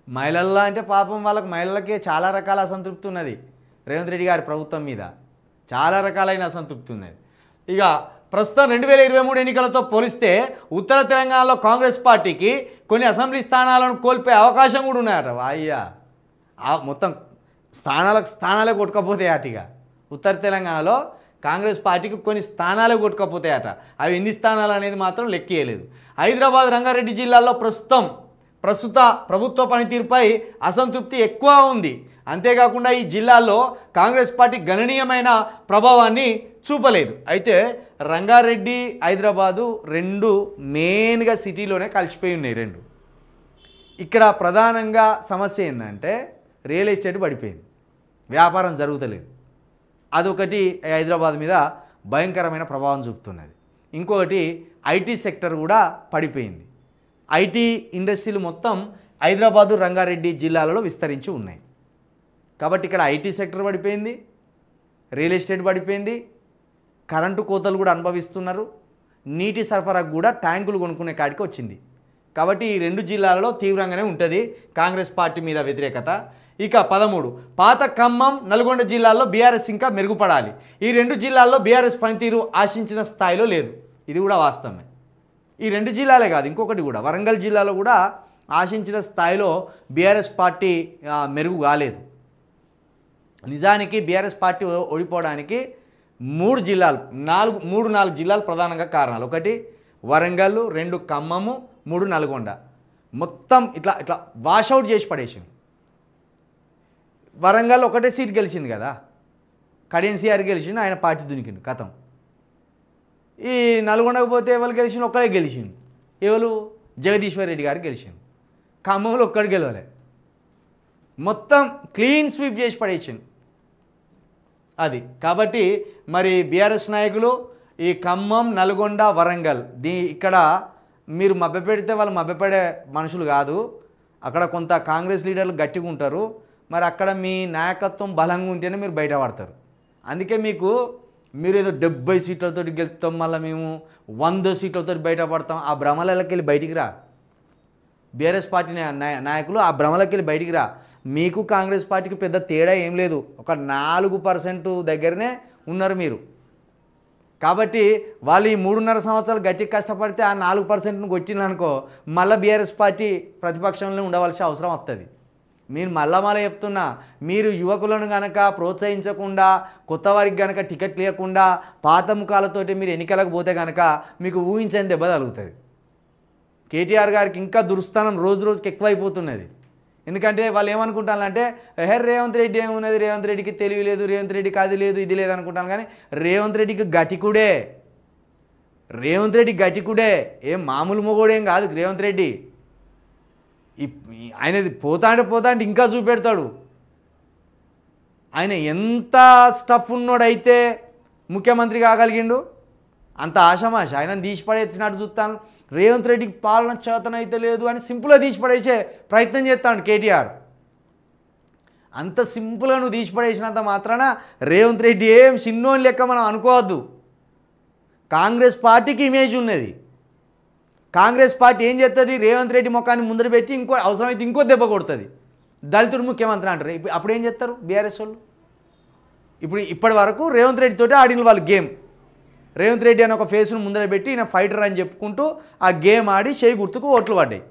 మహిళల్లో అంటే పాపం వాళ్ళకి, మహిళలకే చాలా రకాల అసంతృప్తి ఉన్నది రేవంత్ రెడ్డి గారి ప్రభుత్వం మీద, చాలా రకాలైన అసంతృప్తి ఉన్నది. ఇక ప్రస్తుతం 2023 ఎన్నికలతో పోలిస్తే ఉత్తర తెలంగాణలో కాంగ్రెస్ పార్టీకి కొన్ని అసెంబ్లీ స్థానాలను కోల్పోయే అవకాశం కూడా ఉన్నాయట. అయ్యా మొత్తం స్థానాలే కొట్టుకపోతాయి అటుగా. ఉత్తర తెలంగాణలో కాంగ్రెస్ పార్టీకి కొన్ని స్థానాలే కొట్టుకపోతాయట. అవి ఎన్ని స్థానాలు అనేది మాత్రం లెక్కేయలేదు. హైదరాబాద్, రంగారెడ్డి జిల్లాల్లో ప్రస్తుత ప్రభుత్వ పనితీరుపై అసంతృప్తి ఎక్కువ ఉంది. అంతేకాకుండా ఈ జిల్లాల్లో కాంగ్రెస్ పార్టీ గణనీయమైన ప్రభావాన్ని చూపలేదు. అయితే రంగారెడ్డి, హైదరాబాదు రెండు మెయిన్గా సిటీలోనే కలిసిపోయి ఉన్నాయి రెండు. ఇక్కడ ప్రధానంగా సమస్య ఏంటంటే రియల్ ఎస్టేట్ పడిపోయింది, వ్యాపారం జరుగుతలేదు. అదొకటి హైదరాబాద్ మీద భయంకరమైన ప్రభావం చూపుతున్నది. ఇంకొకటి ఐటీ సెక్టర్ కూడా పడిపోయింది. ఐటీ ఇండస్ట్రీలు మొత్తం హైదరాబాదు, రంగారెడ్డి జిల్లాలలో విస్తరించి ఉన్నాయి. కాబట్టి ఇక్కడ ఐటీ సెక్టర్ పడిపోయింది, రియల్ ఎస్టేట్ పడిపోయింది, కరెంటు కోతలు కూడా అనుభవిస్తున్నారు, నీటి సరఫరాకు కూడా ట్యాంకులు కొనుక్కునే కాడికి వచ్చింది. కాబట్టి ఈ రెండు జిల్లాలలో తీవ్రంగానే ఉంటుంది కాంగ్రెస్ పార్టీ మీద వ్యతిరేకత. ఇక 13 పాత ఖమ్మం, నల్గొండ జిల్లాల్లో బీఆర్ఎస్ ఇంకా మెరుగుపడాలి. ఈ రెండు జిల్లాల్లో బీఆర్ఎస్ పనితీరు ఆశించిన స్థాయిలో లేదు, ఇది కూడా వాస్తవమే. ఈ రెండు జిల్లాలే కాదు, ఇంకొకటి కూడా వరంగల్ జిల్లాలో కూడా ఆశించిన స్థాయిలో బీఆర్ఎస్ పార్టీ మెరుగు కాలేదు. నిజానికి బీఆర్ఎస్ పార్టీ ఓడిపోవడానికి 3 4 జిల్లాలు ప్రధానంగా కారణాలు. 1 వరంగల్, 2 ఖమ్మము, 3 నల్గొండ. మొత్తం ఇట్లా వాషౌట్ చేసి పడేసింది. వరంగల్ ఒకటే సీట్ గెలిచింది కదా, కడియన్సీఆర్ గెలిచిండు, ఆయన పార్టీ దునికిండు, కథం. ఈ నల్గొండకు పోతే ఎవరు గెలిచిండు? ఒక్కడే గెలిచిండు. ఎవరు? జగదీశ్వర్ రెడ్డి గారు గెలిచిండు. ఖమ్మంలో ఒక్కడు గెలవలే, మొత్తం క్లీన్ స్వీప్ చేసి పడేసిండు అది. కాబట్టి మరి బీఆర్ఎస్ నాయకులు ఈ ఖమ్మం, నల్గొండ, వరంగల్ ఇక్కడ మీరు మభ్యపెడితే వాళ్ళు మభ్యపడే మనుషులు కాదు. అక్కడ కొంత కాంగ్రెస్ లీడర్లు గట్టిగా ఉంటారు, మరి అక్కడ మీ నాయకత్వం బలంగా ఉంటేనే మీరు బయటపడతారు. అందుకే మీరు ఏదో 70 సీట్లతో గెలుస్తాం, మళ్ళీ మేము 100 సీట్లతో బయటపడతాం, ఆ భ్రమలకి వెళ్ళి బయటికి రా. బీఆర్ఎస్ పార్టీ నాయకులు ఆ భ్రమలకి వెళ్ళి బయటికి రా. మీకు కాంగ్రెస్ పార్టీకి పెద్ద తేడా ఏం లేదు, ఒక 4% దగ్గరనే ఉన్నారు మీరు. కాబట్టి వాళ్ళు ఈ 3.5 సంవత్సరాలు గట్టి కష్టపడితే ఆ 4%ను కొట్టిననుకో, మళ్ళీ బీఆర్ఎస్ పార్టీ ప్రతిపక్షంలో ఉండవలసిన అవసరం వస్తుంది. మీరు మళ్ళా చెప్తున్నా, మీరు యువకులను కనుక ప్రోత్సహించకుండా, కొత్త వారికి కనుక టికెట్ లేకుండా పాత ముఖాలతోటి మీరు ఎన్నికలకు పోతే కనుక మీకు ఊహించని దెబ్బ తగులుతుంది. కేటీఆర్ గారికి ఇంకా దుర్స్థానం రోజుకి ఎక్కువైపోతున్నది. ఎందుకంటే వాళ్ళు ఏమనుకుంటారంటే రేవంత్ రెడ్డి ఏమున్నది, రేవంత్ రెడ్డికి తెలివి లేదు, రేవంత్ రెడ్డికి అది లేదు ఇది లేదు అనుకుంటాను. కానీ రేవంత్ రెడ్డికి గటికుడే, రేవంత్ రెడ్డి గటికుడే, ఏం మామూలు మొగోడేం కాదు రేవంత్ రెడ్డి. ఆయనది పోతా అంటే ఇంకా చూపెడతాడు. ఆయన ఎంత స్టఫ్ ఉన్నోడైతే ముఖ్యమంత్రి కాగలిగిండు, అంత ఆషామాష ఆయన తీసిపడేసినట్టు చూస్తాను. రేవంత్ రెడ్డికి పాలన చేతనైతే లేదు అని సింపుల్గా తీసిపడేసే ప్రయత్నం చేస్తాడు కేటీఆర్. అంత సింపుల్గా నువ్వు తీసిపడేసినంత మాత్రాన రేవంత్ రెడ్డి ఏం చిన్నోని లెక్క మనం అనుకోవద్దు. కాంగ్రెస్ పార్టీకి ఇమేజ్ ఉన్నది. కాంగ్రెస్ పార్టీ ఏం చేస్తుంది? రేవంత్ రెడ్డి ముఖాన్ని ముందర పెట్టి అవసరమైతే ఇంకో దెబ్బ కొడుతుంది. దళితుడు ముఖ్యమంత్రి అంటారు. అప్పుడు ఏం చేస్తారు బీఆర్ఎస్ వాళ్ళు? ఇప్పుడు ఇప్పటి వరకు రేవంత్ రెడ్డి తోటి ఆడిన వాళ్ళు గేమ్. రేవంత్ రెడ్డి అని ఒక ఫేస్ను ముందర పెట్టి ఈయన ఫైటర్ అని చెప్పుకుంటూ ఆ గేమ్ ఆడి చేయి గుర్తుకు ఓట్లు పడ్డాయి.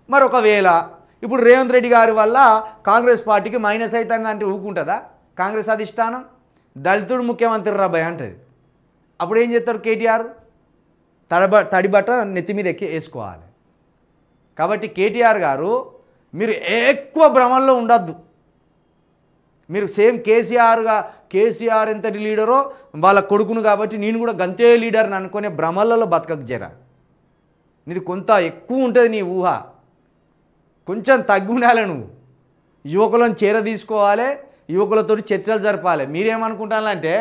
మరి ఒకవేళ ఇప్పుడు రేవంత్ రెడ్డి గారి వల్ల కాంగ్రెస్ పార్టీకి మైనస్ అవుతుంది అంటే ఊరుకుంటుందా కాంగ్రెస్ అధిష్టానం? దళితుడు ముఖ్యమంత్రి రాబాయ్ అంటది. అప్పుడు ఏం చేస్తారు కేటీఆర్? తడిబట్ట నెత్తి మీద వేసుకోవాలి. కాబట్టి కేటీఆర్ గారు మీరు ఎక్కువ భ్రమంలో ఉండద్దు. మీరు సేమ్ కేసీఆర్ ఎంతటి లీడరో వాళ్ళ కొడుకును కాబట్టి నేను కూడా గంతే లీడర్ని అనుకునే భ్రమలలో బతకకు జరా. నీది కొంత ఎక్కువ ఉంటుంది నీ ఊహ, కొంచెం తగ్గుండాలి. నువ్వు యువకులను తీసుకోవాలి, యువకులతో చర్చలు జరపాలి. మీరేమనుకుంటానంటే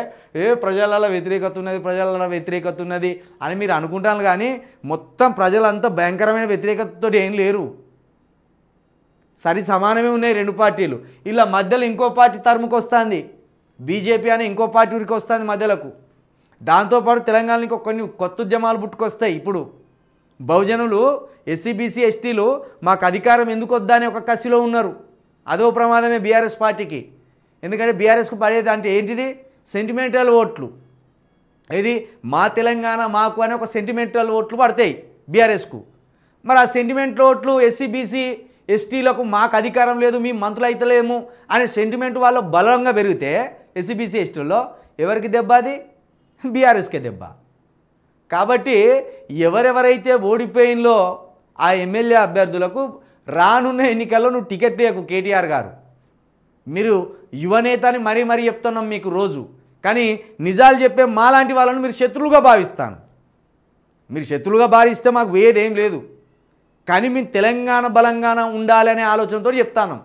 ప్రజలలో వ్యతిరేకత ఉన్నది అని మీరు అనుకుంటాను. కానీ మొత్తం ప్రజలంతా భయంకరమైన వ్యతిరేకతతో ఏం లేరు, సరి సమానమే ఉన్నాయి రెండు పార్టీలు. ఇలా మధ్యలో ఇంకో పార్టీ తరుముకు వస్తుంది, బీజేపీ అని ఇంకో పార్టీ ఊరికి వస్తుంది మధ్యలకు. దాంతోపాటు తెలంగాణలో కొన్ని కొత్త ఉద్యమాలు పుట్టుకొస్తాయి. ఇప్పుడు బహుజనులు ఎస్సీ బీసీ ఎస్టీలు మాకు అధికారం ఎందుకు వద్దా అని ఒక కసిలో ఉన్నారు. అదో ప్రమాదమే బీఆర్ఎస్ పార్టీకి. ఎందుకంటే బీఆర్ఎస్కు పడేది అంటే ఏంటిది? సెంటిమెంటల్ ఓట్లు. ఇది మా తెలంగాణ మాకు అనే ఒక సెంటిమెంటల్ ఓట్లు పడతాయి బీఆర్ఎస్కు. మరి ఆ సెంటిమెంటల్ ఓట్లు ఎస్సీ బీసీ ఎస్టీలకు మాకు అధికారం లేదు, మీ మంత్రులు అయితలేము అనే సెంటిమెంట్ వాళ్ళు బలంగా పెరిగితే ఎస్సీ బీసీ ఎస్టీల్లో ఎవరికి దెబ్బ? అది బీఆర్ఎస్కే దెబ్బ. కాబట్టి ఎవరెవరైతే ఓడిపోయినలో ఆ ఎమ్మెల్యే అభ్యర్థులకు రానున్న ఎన్నికల్లో నువ్వు టికెట్ లేకు కేటీఆర్ గారు. మీరు యువనేత అని మరీ చెప్తున్నాం మీకు రోజు, కానీ నిజాలు చెప్పే మాలాంటి వాళ్ళను మీరు శత్రువులుగా భావిస్తాను. మీరు శత్రువులుగా భావిస్తే మాకు ఏదేం లేదు, కానీ మేము తెలంగాణ బలంగాన ఉండాలనే ఆలోచనతో చెప్తాను.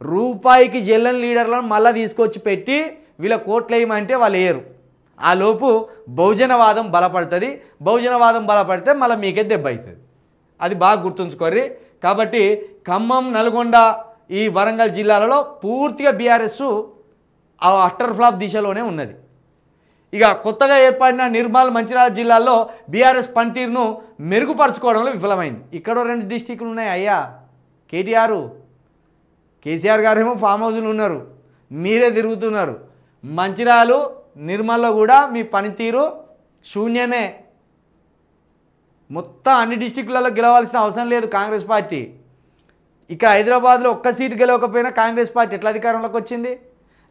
రూపాయికి జెల్లని లీడర్లను మళ్ళీ తీసుకొచ్చి పెట్టి వీళ్ళ కోట్లు వేయమంటే వాళ్ళు వేయరు. ఆ లోపు బహుజనవాదం బలపడుతుంది. బహుజనవాదం బలపడితే మళ్ళీ మీకే దెబ్బ అవుతుంది. అది బాగా గుర్తుంచుకోర్రి. కాబట్టి ఖమ్మం, నల్గొండ, ఈ వరంగల్ జిల్లాలలో పూర్తిగా బీఆర్ఎస్ ఆ అట్టర్ ఫ్లాప్ దిశలోనే ఉన్నది. ఇక కొత్తగా ఏర్పడిన నిర్మల్, మంచిర్యాల జిల్లాల్లో బీఆర్ఎస్ పనితీరును మెరుగుపరచుకోవడంలో విఫలమైంది. ఇక్కడ 2 డిస్టిక్లు ఉన్నాయి అయ్యా. కేసీఆర్ గారేమో ఫామ్ హౌస్లు ఉన్నారు, మీరే తిరుగుతున్నారు. మంచిర్యాల, నిర్మల్లో కూడా మీ పనితీరు శూన్యమే. మొత్తం అన్ని డిస్టిక్లలో గెలవాల్సిన అవసరం లేదు కాంగ్రెస్ పార్టీ. ఇక్కడ హైదరాబాద్లో ఒక్క సీటు గెలవకపోయినా కాంగ్రెస్ పార్టీ ఎట్లా అధికారంలోకి వచ్చింది?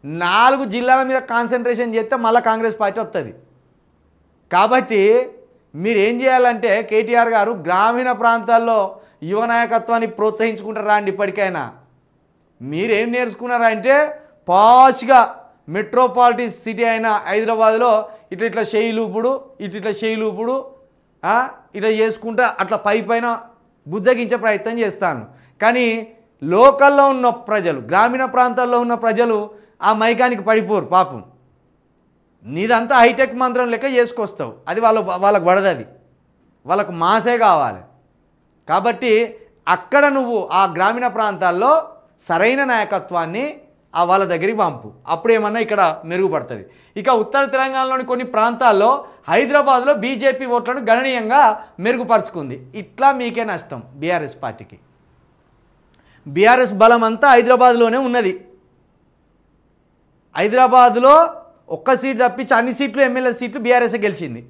4 జిల్లాల మీద కాన్సన్ట్రేషన్ చేస్తే మళ్ళీ కాంగ్రెస్ పార్టీ వస్తుంది. కాబట్టి మీరు ఏం చేయాలంటే కేటీఆర్ గారు గ్రామీణ ప్రాంతాల్లో యువ నాయకత్వాన్ని ప్రోత్సహించుకుంటారా అండి? ఇప్పటికైనా మీరేం నేర్చుకున్నారా అంటే పాష్గా మెట్రోపాలిటిస్ సిటీ అయిన హైదరాబాద్లో ఇట్లా చేయిలూపుడు, ఇట్లా చేయిలూపుడు, ఇట్లా చేసుకుంటా అట్లా పైన బుజ్జగించే ప్రయత్నం చేస్తాను. కానీ లోకల్లో ఉన్న ప్రజలు, గ్రామీణ ప్రాంతాల్లో ఉన్న ప్రజలు ఆ మైకానికి పడిపోరు పాపం. నీదంతా హైటెక్ మంత్రం లెక్క చేసుకొస్తావు, అది వాళ్ళకు పడదు, అది వాళ్ళకు మాసే కావాలి. కాబట్టి అక్కడ నువ్వు ఆ గ్రామీణ ప్రాంతాల్లో సరైన నాయకత్వాన్ని వాళ్ళ దగ్గరికి పంపు, అప్పుడు ఏమన్నా ఇక్కడ మెరుగుపడుతుంది. ఇక ఉత్తర తెలంగాణలోని కొన్ని ప్రాంతాల్లో హైదరాబాద్లో బీజేపీ ఓట్లను గణనీయంగా మెరుగుపరుచుకుంది. ఇట్లా మీకే నష్టం బీఆర్ఎస్ పార్టీకి. బీఆర్ఎస్ బలం అంతా హైదరాబాద్లోనే ఉన్నది. హైదరాబాద్లో ఒక్క సీటు తప్పించి అన్ని సీట్లు ఎమ్మెల్యే సీట్లు బీఆర్ఎస్ఏ గెలిచింది.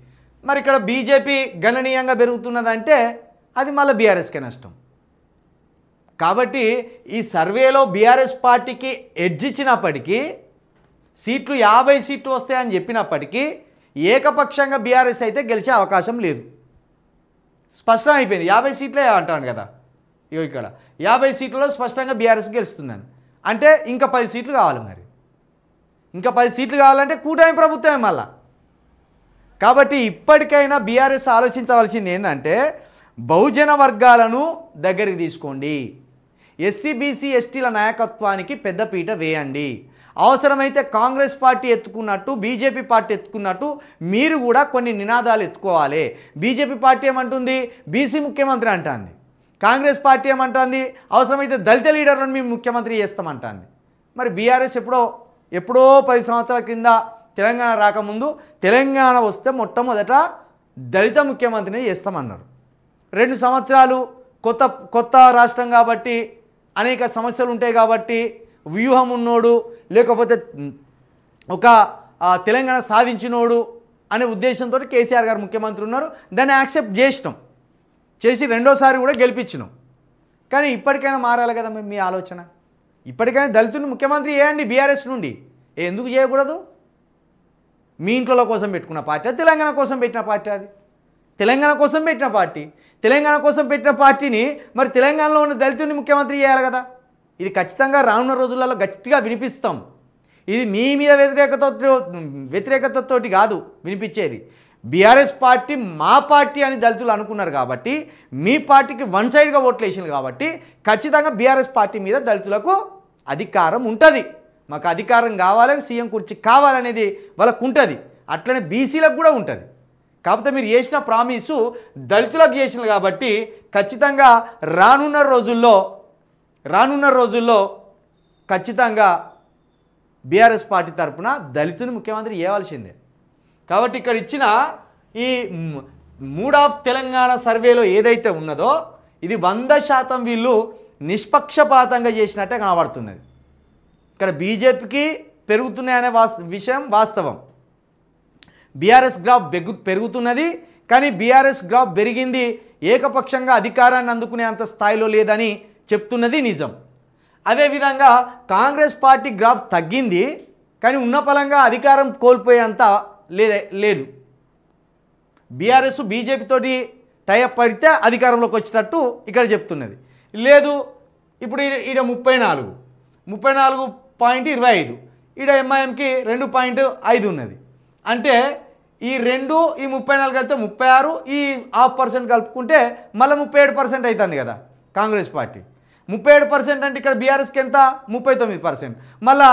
మరి ఇక్కడ బీజేపీ గణనీయంగా పెరుగుతున్నదంటే అది మళ్ళీ బీఆర్ఎస్కే నష్టం. కాబట్టి ఈ సర్వేలో బీఆర్ఎస్ పార్టీకి ఎడ్జ్ ఇచ్చినప్పటికీ, సీట్లు 50 సీట్లు వస్తాయని చెప్పినప్పటికీ ఏకపక్షంగా బీఆర్ఎస్ అయితే గెలిచే అవకాశం లేదు. స్పష్టం అయిపోయింది. 50 సీట్లే అంటాను కదా, ఇక్కడ 50 సీట్లలో స్పష్టంగా బీఆర్ఎస్ గెలుస్తుందని అంటే ఇంకా 10 సీట్లు కావాలి. మరి ఇంకా 10 సీట్లు కావాలంటే కూటమి ప్రభుత్వమే మళ్ళా. కాబట్టి ఇప్పటికైనా బీఆర్ఎస్ ఆలోచించవలసింది ఏంటంటే బహుజన వర్గాలను దగ్గరికి తీసుకోండి, ఎస్సీ బీసీ ఎస్టీల నాయకత్వానికి పెద్దపీట వేయండి. అవసరమైతే కాంగ్రెస్ పార్టీ ఎత్తుకున్నట్టు, బీజేపీ పార్టీ ఎత్తుకున్నట్టు మీరు కూడా కొన్ని నినాదాలు ఎత్తుకోవాలి. బీజేపీ పార్టీ ఏమంటుంది? బీసీ ముఖ్యమంత్రి అంటుంది. కాంగ్రెస్ పార్టీ ఏమంటుంది? అవసరమైతే దళిత లీడర్లను మేము ముఖ్యమంత్రి చేస్తామంటుంది. మరి బీఆర్ఎస్ ఎప్పుడో 10 సంవత్సరాల కింద తెలంగాణ రాకముందు తెలంగాణ వస్తే మొట్టమొదట దళిత ముఖ్యమంత్రిని చేస్తామన్నారు. 2 సంవత్సరాలు కొత్త రాష్ట్రం కాబట్టి అనేక సమస్యలు ఉంటాయి కాబట్టి వ్యూహం ఉన్నోడు లేకపోతే ఒక తెలంగాణ సాధించినోడు అనే ఉద్దేశంతో కేసీఆర్ గారు ముఖ్యమంత్రి ఉన్నారు. దాన్ని యాక్సెప్ట్ చేసి రెండోసారి కూడా గెలిపించినాం. కానీ ఇప్పటికైనా మారాలి కదా మీ ఆలోచన. ఇప్పటికైనా దళితుని ముఖ్యమంత్రి చేయండి బీఆర్ఎస్ నుండి. ఎందుకు చేయకూడదు? మీ ఇంట్లో కోసం పెట్టుకున్న పార్టీ, తెలంగాణ కోసం పెట్టిన పార్టీ. అది తెలంగాణ కోసం పెట్టిన పార్టీ. తెలంగాణ కోసం పెట్టిన పార్టీని మరి తెలంగాణలో ఉన్న దళితుని ముఖ్యమంత్రి చేయాలి కదా. ఇది ఖచ్చితంగా రానున్న రోజులలో గట్టిగా వినిపిస్తాం. ఇది మీ మీద వ్యతిరేకతతోటి కాదు వినిపించేది. బీఆర్ఎస్ పార్టీ మా పార్టీ అని దళితులు అనుకున్నారు కాబట్టి, మీ పార్టీకి వన్ సైడ్గా ఓట్లు వేసినారు కాబట్టి ఖచ్చితంగా బీఆర్ఎస్ పార్టీ మీద దళితులకు అధికారం ఉంటుంది. మాకు అధికారం కావాలి, సీఎం కుర్చీ కావాలనేది వాళ్ళకు ఉంటుంది. అట్లనే బీసీలకు కూడా ఉంటుంది. కాకపోతే మీరు చేసిన ప్రామిసు దళితులకు చేసినారు కాబట్టి ఖచ్చితంగా రానున్న రోజుల్లో ఖచ్చితంగా బీఆర్ఎస్ పార్టీ తరఫున దళితుని ముఖ్యమంత్రి చేయవలసిందే. కాబట్టి ఇక్కడ ఇచ్చిన ఈ మూడ్ ఆఫ్ తెలంగాణ సర్వేలో ఏదైతే ఉన్నదో ఇది 100% వీళ్ళు నిష్పక్షపాతంగా చేసినట్టే కనబడుతున్నది. ఇక్కడ బీజేపీకి పెరుగుతున్నాయనే విషయం వాస్తవం. బీఆర్ఎస్ గ్రాఫ్ పెరుగుతున్నది. కానీ బీఆర్ఎస్ గ్రాఫ్ పెరిగింది ఏకపక్షంగా అధికారాన్ని అందుకునే అంత స్థాయిలో లేదని చెప్తున్నది నిజం. అదేవిధంగా కాంగ్రెస్ పార్టీ గ్రాఫ్ తగ్గింది. కానీ ఉన్న పలంగా అధికారం కోల్పోయేంత లేదు. బీఆర్ఎస్ బీజేపీతోటి టైఅప్ పడితే అధికారంలోకి వచ్చేటట్టు ఇక్కడ చెప్తున్నది. లేదు ఇప్పుడు ఈడ 34.25, ఈడ ఎంఐఎంకి 2.5 ఉన్నది. అంటే ఈ 34 కలిపితే 36, ఈ 0.5% కలుపుకుంటే మళ్ళీ 37% అవుతుంది కదా కాంగ్రెస్ పార్టీ. 37% అంటే ఇక్కడ బీఆర్ఎస్కి ఎంత 39%. మళ్ళీ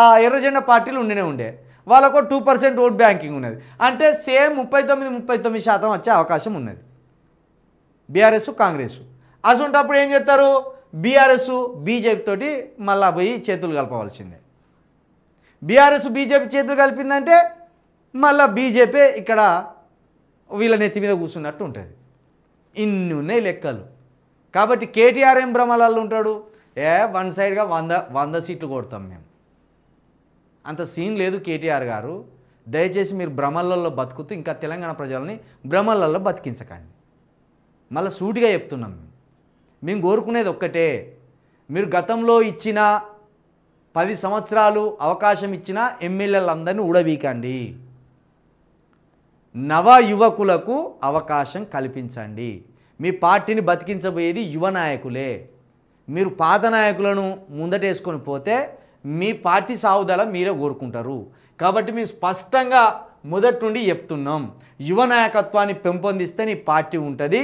ఆ ఎర్రజెండా పార్టీలు ఉండే వాళ్ళకు 2% ఓట్ బ్యాంకింగ్ ఉన్నది. అంటే సేమ్ 39% వచ్చే అవకాశం ఉన్నది బీఆర్ఎస్ కాంగ్రెస్. అసలుంటప్పుడు ఏం చేస్తారు? బీఆర్ఎస్ బీజేపీ తోటి మళ్ళీ పోయి చేతులు కలపవలసిందే. బీఆర్ఎస్ బీజేపీ చేతులు కలిపిందంటే మళ్ళీ బీజేపీ ఇక్కడ వీళ్ళ నెత్తి మీద కూర్చున్నట్టు ఉంటుంది. ఇన్ని ఉన్నాయి లెక్కలు. కాబట్టి కేటీఆర్ ఏం భ్రమలలో ఉంటాడు? వన్ సైడ్గా 100 సీట్లు కొడతాం మేము. అంత సీన్ లేదు కేటీఆర్ గారు. దయచేసి మీరు భ్రమలలో బతుకుతూ ఇంకా తెలంగాణ ప్రజలని భ్రమలలో బతికించకండి. మళ్ళీ సూటిగా చెప్తున్నాం. మేము కోరుకునేది ఒక్కటే, మీరు గతంలో ఇచ్చిన 10 సంవత్సరాలు అవకాశం ఇచ్చిన ఎమ్మెల్యేలందరినీ ఊడబీకండి. నవ యువకులకు అవకాశం కల్పించండి. మీ పార్టీని బతికించబోయేది యువ నాయకులే. మీరు పాత నాయకులను ముందటేసుకొని పోతే మీ పార్టీ సాగుదల మీరే కోరుకుంటారు. కాబట్టి మేము స్పష్టంగా మొదటి నుండి చెప్తున్నాం, యువ నాయకత్వాన్ని పెంపొందిస్తే నీ పార్టీ ఉంటుంది,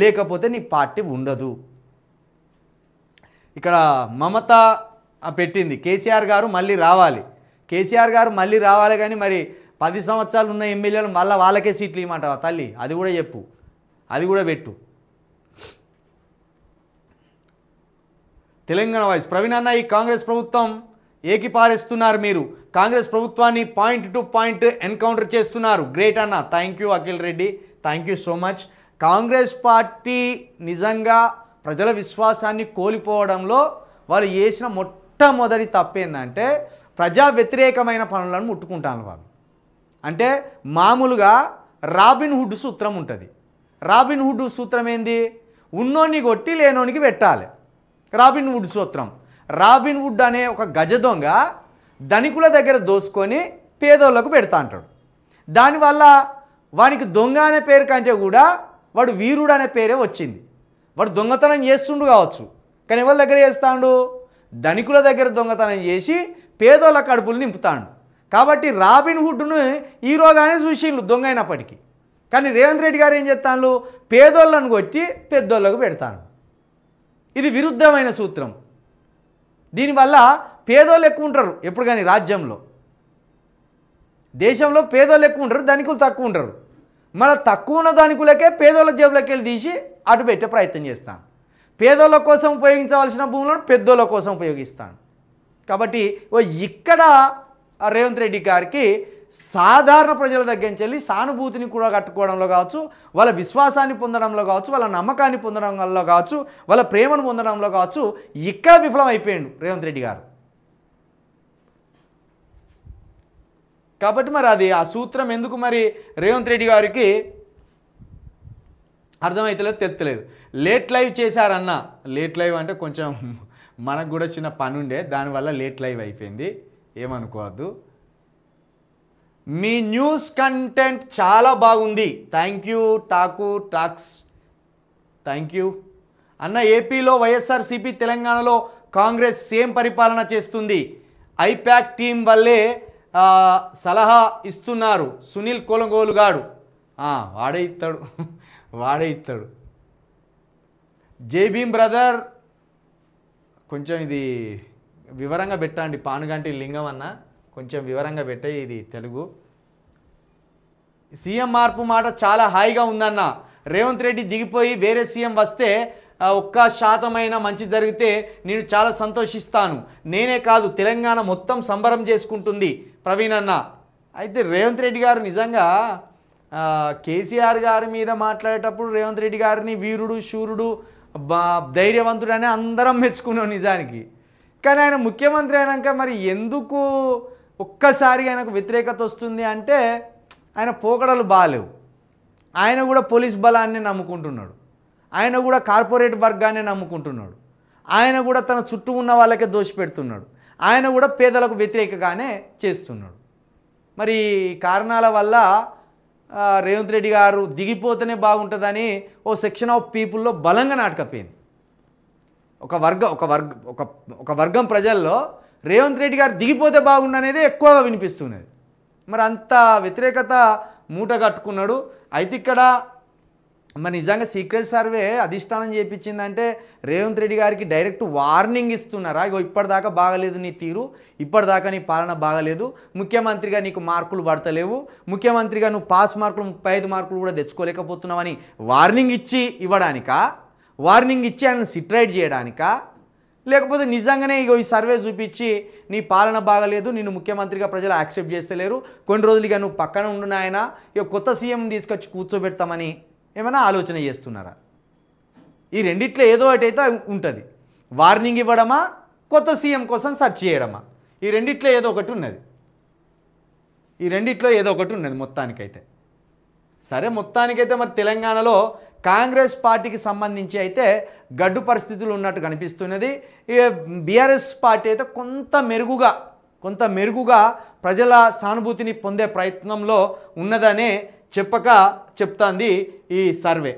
లేకపోతే నీ పార్టీ ఉండదు. ఇక్కడ మమత పెట్టింది కేసీఆర్ గారు మళ్ళీ రావాలి. కేసీఆర్ గారు మళ్ళీ రావాలి కానీ మరి 10 సంవత్సరాలు ఉన్న ఎమ్మెల్యేలు మళ్ళీ వాళ్ళకే సీట్లు ఇవ్వమంటావా తల్లి? అది కూడా చెప్పు, అది కూడా పెట్టు. తెలంగాణ వాయిస్ ప్రవీణ్ అన్న, ఈ కాంగ్రెస్ ప్రభుత్వం ఏకిపారేస్తున్నారు. మీరు కాంగ్రెస్ ప్రభుత్వాన్ని పాయింట్ టు పాయింట్ ఎన్కౌంటర్ చేస్తున్నారు. గ్రేట్ అన్న. Thank you Akhil Reddy, thank you so much. Congress party నిజంగా ప్రజల విశ్వాసాన్ని కోల్పోవడంలో వాళ్ళు చేసిన మొట్టమొదటి తప్పేందంటే ప్రజా వ్యతిరేకమైన పనులను ముట్టుకుంటాను వాళ్ళు. అంటే మామూలుగా రాబిన్ హుడ్ సూత్రం ఉంటుంది. రాబిన్ హుడ్ సూత్రం ఏంది? ఉన్నోన్ని కొట్టి లేనోనికి పెట్టాలి. రాబిన్ హుడ్ సూత్రం. రాబిన్ హుడ్ అనే ఒక గజ దొంగ ధనికుల దగ్గర దోసుకొని పేదోళ్లకు పెడతా అంటాడు. దానివల్ల వానికి దొంగ అనే పేరు కంటే కూడా వాడు వీరుడు అనే పేరే వచ్చింది. వాడు దొంగతనం చేస్తుండు కావచ్చు, కానీ ఎవరి దగ్గర చేస్తాడు? ధనికుల దగ్గర దొంగతనం చేసి పేదోళ్ళ కడుపులు నింపుతాడు. కాబట్టి రాబిన్ హుడ్ను హీరోగానే చూసిండు దొంగ అయినప్పటికీ. కానీ రేవంత్ రెడ్డి గారు ఏం చేస్తాడు? పేదోళ్ళను కొట్టి పెద్దోళ్ళకు పెడతాడు. ఇది విరుద్ధమైన సూత్రం. దీనివల్ల పేదోళ్ళు ఎక్కువ ఉంటారు ఎప్పుడు కానీ రాజ్యంలో. దేశంలో పేదోళ్ళు ఎక్కువ ఉంటారు, ధనికులు తక్కువ ఉంటారు. మళ్ళీ తక్కువ ఉన్న ధనికులకే పేదోళ్ళ జేబులోకి వెళ్ళి తీసి అటు పెట్టే ప్రయత్నం చేస్తాను. పేదోళ్ళ కోసం ఉపయోగించవలసిన భూములను పెద్దోళ్ళ కోసం ఉపయోగిస్తాను. కాబట్టి ఇక్కడ రేవంత్ రెడ్డి గారికి సాధారణ ప్రజల దగ్గర నుంచి వెళ్ళి సానుభూతిని కూడా కట్టుకోవడంలో కావచ్చు, వాళ్ళ విశ్వాసాన్ని పొందడంలో కావచ్చు, వాళ్ళ నమ్మకాన్ని పొందడంలో కావచ్చు, వాళ్ళ ప్రేమను పొందడంలో కావచ్చు, ఇక్కడ విఫలం అయిపోయాడు రేవంత్ రెడ్డి గారు. కాబట్టి మరి అది ఆ సూత్రం ఎందుకు మరి రేవంత్ రెడ్డి గారికి అర్థమైతలేదు, తెలుస్తలేదు. లేట్ లైవ్ చేశారన్న, లేట్ లైవ్ అంటే కొంచెం మనకు కూడా చిన్న పని ఉండే, దానివల్ల లేట్ లైవ్ అయిపోయింది, ఏమనుకోవద్దు. మీ న్యూస్ కంటెంట్ చాలా బాగుంది, thank you Thakur talks, thank you అన్న. ఏపీలో వైఎస్ఆర్సీపీ, తెలంగాణలో కాంగ్రెస్ సేమ్ పరిపాలన చేస్తుంది, ఐప్యాక్ టీం వల్లే సలహా ఇస్తున్నారు సునీల్ కొలగోలుగాడు. వాడే ఇస్తాడు, వాడే ఇస్తాడు. జై భీమ్ బ్రదర్, కొంచెం ఇది వివరంగా పెట్టండి, పానుగంటి లింగం అన్న కొంచెం వివరంగా పెట్టే, ఇది తెలుగు. సీఎం మార్పు మాట చాలా హాయిగా ఉందన్న, రేవంత్ రెడ్డి దిగిపోయి వేరే సీఎం వస్తే 1% మంచి జరిగితే నేను చాలా సంతోషిస్తాను, నేనే కాదు తెలంగాణ మొత్తం సంబరం చేసుకుంటుంది ప్రవీణ్ అన్న. అయితే రేవంత్ రెడ్డి గారు నిజంగా కేసీఆర్ గారి మీద మాట్లాడేటప్పుడు రేవంత్ రెడ్డి గారిని వీరుడు, శూరుడు, ధైర్యవంతుడు అని అందరం మెచ్చుకున్నాం నిజానికి. కానీ ఆయన ముఖ్యమంత్రి అయినాక మరి ఎందుకు ఒక్కసారి ఆయనకు వ్యతిరేకత వస్తుంది అంటే ఆయన పోకడలు బాగాలేవు. ఆయన కూడా పోలీస్ బలాన్ని నమ్ముకుంటున్నాడు, ఆయన కూడా కార్పొరేట్ వర్గాన్ని నమ్ముకుంటున్నాడు, ఆయన కూడా తన చుట్టూ ఉన్న వాళ్ళకే దోషపెడుతున్నాడు, ఆయన కూడా పేదలకు వ్యతిరేకంగానే చేస్తున్నాడు. మరి కారణాల వల్ల రేవంత్ రెడ్డి గారు దిగిపోతేనే బాగుంటుందని ఓ సెక్షన్ ఆఫ్ పీపుల్లో బలంగా నాటకపోయింది. ఒక వర్గం ప్రజల్లో రేవంత్ రెడ్డి గారు దిగిపోతే బాగుండనేది ఎక్కువగా వినిపిస్తున్నది. మరి అంత వ్యతిరేకత మూట కట్టుకున్నాడు. అయితే ఇక్కడ మరి నిజంగా సీక్రెట్ సర్వే అధిష్టానం చేయించిందంటే రేవంత్ రెడ్డి గారికి డైరెక్ట్ వార్నింగ్ ఇస్తున్నారా, ఇగో ఇప్పటిదాకా బాగలేదు నీ తీరు, ఇప్పటిదాకా నీ పాలన బాగలేదు, ముఖ్యమంత్రిగా నీకు మార్కులు పడతలేవు, ముఖ్యమంత్రిగా నువ్వు పాస్ మార్కులు 35 మార్కులు కూడా తెచ్చుకోలేకపోతున్నావని వార్నింగ్ ఇచ్చి ఇవ్వడానికా, వార్నింగ్ ఇచ్చి ఆయన సిట్రైట్ చేయడానికా, లేకపోతే నిజంగానే ఇగో ఈ సర్వే చూపించి నీ పాలన బాగలేదు, నిన్ను ముఖ్యమంత్రిగా ప్రజలు యాక్సెప్ట్ చేస్తలేరు, కొన్ని రోజులుగా నువ్వు పక్కన ఉండు నాయన, ఇక కొత్త సీఎం తీసుకొచ్చి కూర్చోబెడతామని ఏమైనా ఆలోచన చేస్తున్నారా? ఈ రెండిట్లో ఏదో ఒకటైతే ఉంటుంది. వార్నింగ్ ఇవ్వడమా, కొత్త సీఎం కోసం సెర్చ్ చేయడమా, ఈ రెండిట్లో ఏదో ఒకటి ఉన్నది, ఈ రెండిట్లో ఏదో ఒకటి ఉన్నది మొత్తానికైతే. సరే, మొత్తానికైతే మరి తెలంగాణలో కాంగ్రెస్ పార్టీకి సంబంధించి అయితే గడ్డు పరిస్థితులు ఉన్నట్టు కనిపిస్తున్నది. బీఆర్ఎస్ పార్టీ అయితే కొంత మెరుగుగా ప్రజల సానుభూతిని పొందే ప్రయత్నంలో ఉన్నదనే చెప్తాంది ఈ సర్వే.